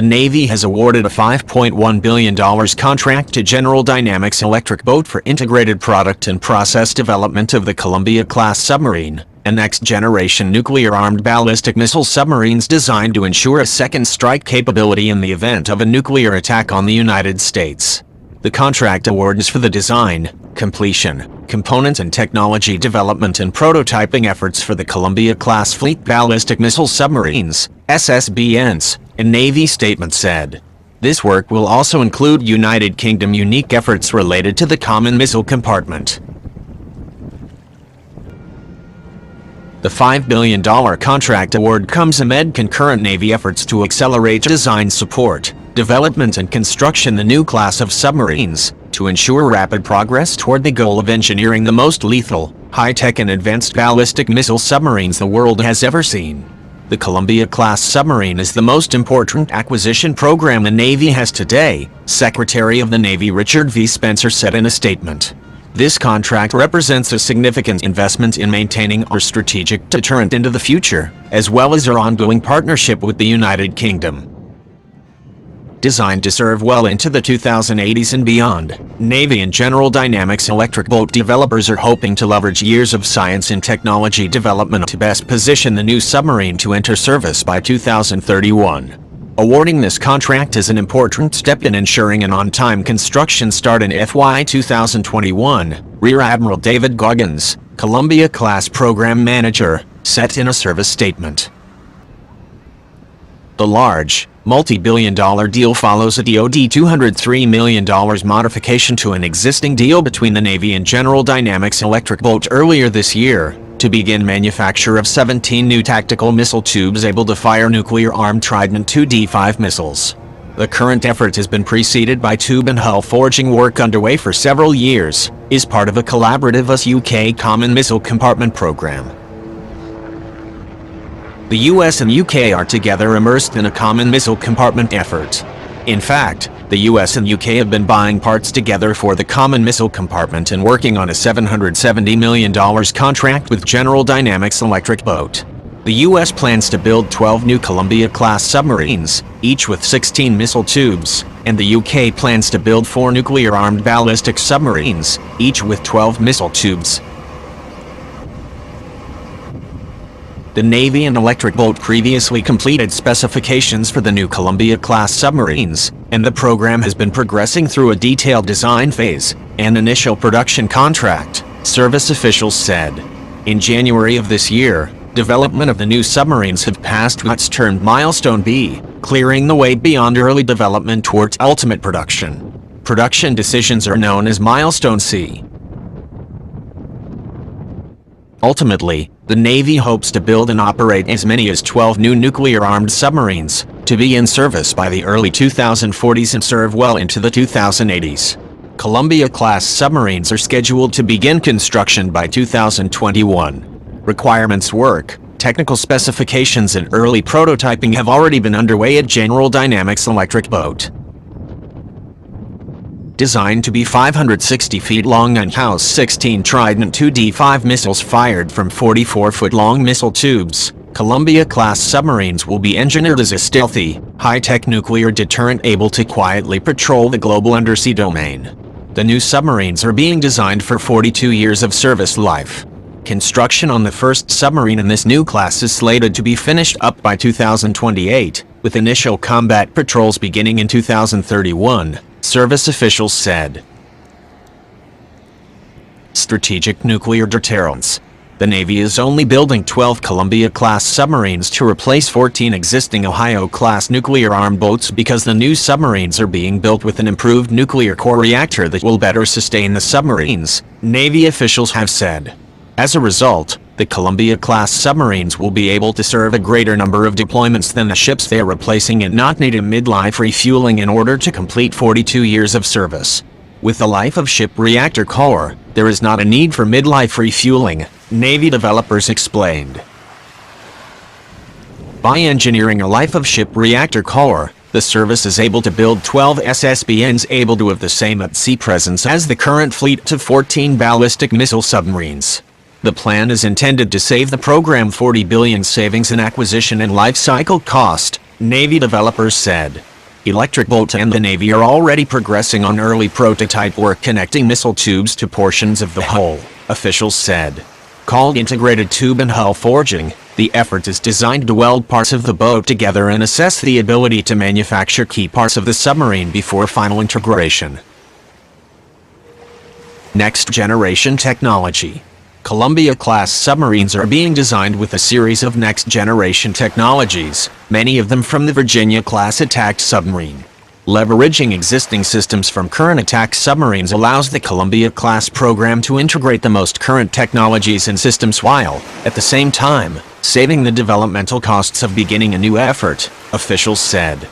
Navy has awarded a $5.1 billion contract to General Dynamics Electric Boat for integrated product and process development of the Columbia-class submarine, a next-generation nuclear-armed ballistic missile submarines designed to ensure a second strike capability in the event of a nuclear attack on the United States. The contract award is for the design, completion, component and technology development and prototyping efforts for the Columbia-class Fleet Ballistic Missile Submarines, SSBNs, a Navy statement said. This work will also include United Kingdom unique efforts related to the Common Missile Compartment. The $5 billion contract award comes amid concurrent Navy efforts to accelerate design support, development and construction the new class of submarines, to ensure rapid progress toward the goal of engineering the most lethal, high-tech and advanced ballistic missile submarines the world has ever seen. The Columbia-class submarine is the most important acquisition program the Navy has today, Secretary of the Navy Richard V. Spencer said in a statement. This contract represents a significant investment in maintaining our strategic deterrent into the future, as well as our ongoing partnership with the United Kingdom. Designed to serve well into the 2080s and beyond, Navy and General Dynamics Electric Boat developers are hoping to leverage years of science and technology development to best position the new submarine to enter service by 2031. Awarding this contract is an important step in ensuring an on-time construction start in FY 2021, Rear Admiral David Goggins, Columbia-class Program Manager, said in a service statement. The large, multi-billion-dollar deal follows a DoD $203 million modification to an existing deal between the Navy and General Dynamics Electric Boat earlier this year, to begin manufacture of 17 new tactical missile tubes able to fire nuclear-armed Trident II D5 missiles. The current effort has been preceded by tube and hull forging work underway for several years, is part of a collaborative US-UK Common Missile Compartment program. The US and UK are together immersed in a common missile compartment effort. In fact, the US and UK have been buying parts together for the Common Missile Compartment and working on a $770 million contract with General Dynamics Electric Boat. The US plans to build 12 new Columbia-class submarines, each with 16 missile tubes, and the UK plans to build 4 nuclear-armed ballistic submarines, each with 12 missile tubes. The Navy and Electric Boat previously completed specifications for the new Columbia-class submarines, and the program has been progressing through a detailed design phase and initial production contract, service officials said. In January of this year, development of the new submarines have passed what's termed Milestone B, clearing the way beyond early development towards ultimate production. Production decisions are known as Milestone C. Ultimately, the Navy hopes to build and operate as many as 12 new nuclear-armed submarines, to be in service by the early 2040s and serve well into the 2080s. Columbia-class submarines are scheduled to begin construction by 2021. Requirements work, technical specifications and early prototyping have already been underway at General Dynamics Electric Boat. Designed to be 560 feet long and house 16 Trident II D5 missiles fired from 44-foot-long missile tubes, Columbia-class submarines will be engineered as a stealthy, high-tech nuclear deterrent able to quietly patrol the global undersea domain. The new submarines are being designed for 42 years of service life. Construction on the first submarine in this new class is slated to be finished up by 2028, with initial combat patrols beginning in 2031. Service officials said. Strategic nuclear deterrence. The Navy is only building 12 Columbia-class submarines to replace 14 existing Ohio-class nuclear-armed boats because the new submarines are being built with an improved nuclear core reactor that will better sustain the submarines, Navy officials have said. As a result, the Columbia-class submarines will be able to serve a greater number of deployments than the ships they are replacing and not need a midlife refueling in order to complete 42 years of service. With the life of ship reactor core, there is not a need for midlife refueling, Navy developers explained. By engineering a life of ship reactor core, the service is able to build 12 SSBNs able to have the same at-sea presence as the current fleet of 14 ballistic missile submarines. The plan is intended to save the program $40 billion savings in acquisition and life cycle cost, Navy developers said. Electric Boat and the Navy are already progressing on early prototype work connecting missile tubes to portions of the hull, officials said. Called integrated tube and hull forging, the effort is designed to weld parts of the boat together and assess the ability to manufacture key parts of the submarine before final integration. Next generation technology. Columbia-class submarines are being designed with a series of next-generation technologies, many of them from the Virginia-class attack submarine. Leveraging existing systems from current attack submarines allows the Columbia-class program to integrate the most current technologies and systems while, at the same time, saving the developmental costs of beginning a new effort, officials said.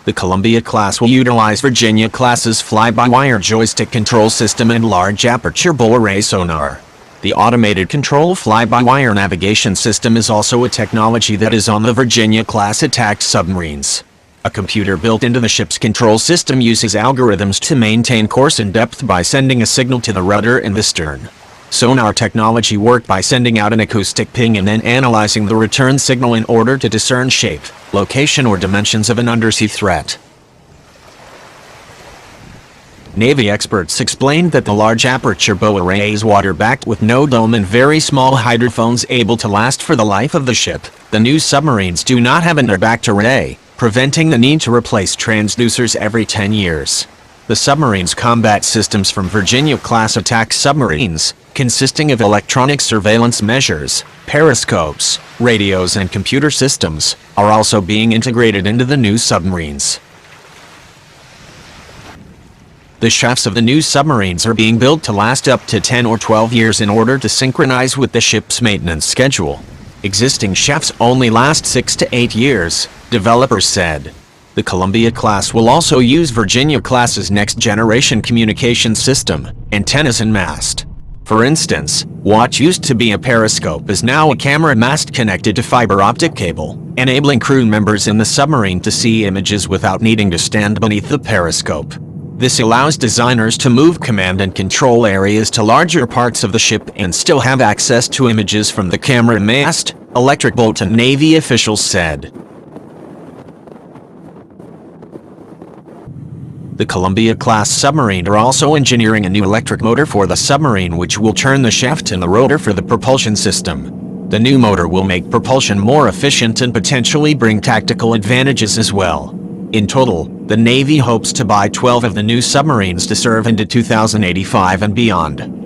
The Columbia-class will utilize Virginia-class's fly-by-wire joystick control system and large aperture bull array sonar. The automated control fly-by-wire navigation system is also a technology that is on the Virginia-class attack submarines. A computer built into the ship's control system uses algorithms to maintain course and depth by sending a signal to the rudder and the stern. Sonar technology worked by sending out an acoustic ping and then analyzing the return signal in order to discern shape, location or dimensions of an undersea threat. Navy experts explained that the large aperture bow array is water-backed with no dome and very small hydrophones able to last for the life of the ship. The new submarines do not have an air-backed array, preventing the need to replace transducers every 10 years. The submarine's combat systems from Virginia-class attack submarines, consisting of electronic surveillance measures, periscopes, radios and computer systems, are also being integrated into the new submarines. The shafts of the new submarines are being built to last up to 10 or 12 years in order to synchronize with the ship's maintenance schedule. Existing shafts only last 6 to 8 years, developers said. The Columbia-class will also use Virginia-class's next-generation communication system, antennas and mast. For instance, what used to be a periscope is now a camera mast connected to fiber optic cable, enabling crew members in the submarine to see images without needing to stand beneath the periscope. This allows designers to move command and control areas to larger parts of the ship and still have access to images from the camera mast, Electric Boat and Navy officials said. The Columbia-class submarine are also engineering a new electric motor for the submarine which will turn the shaft and the rotor for the propulsion system. The new motor will make propulsion more efficient and potentially bring tactical advantages as well. In total, the Navy hopes to buy 12 of the new submarines to serve into 2085 and beyond.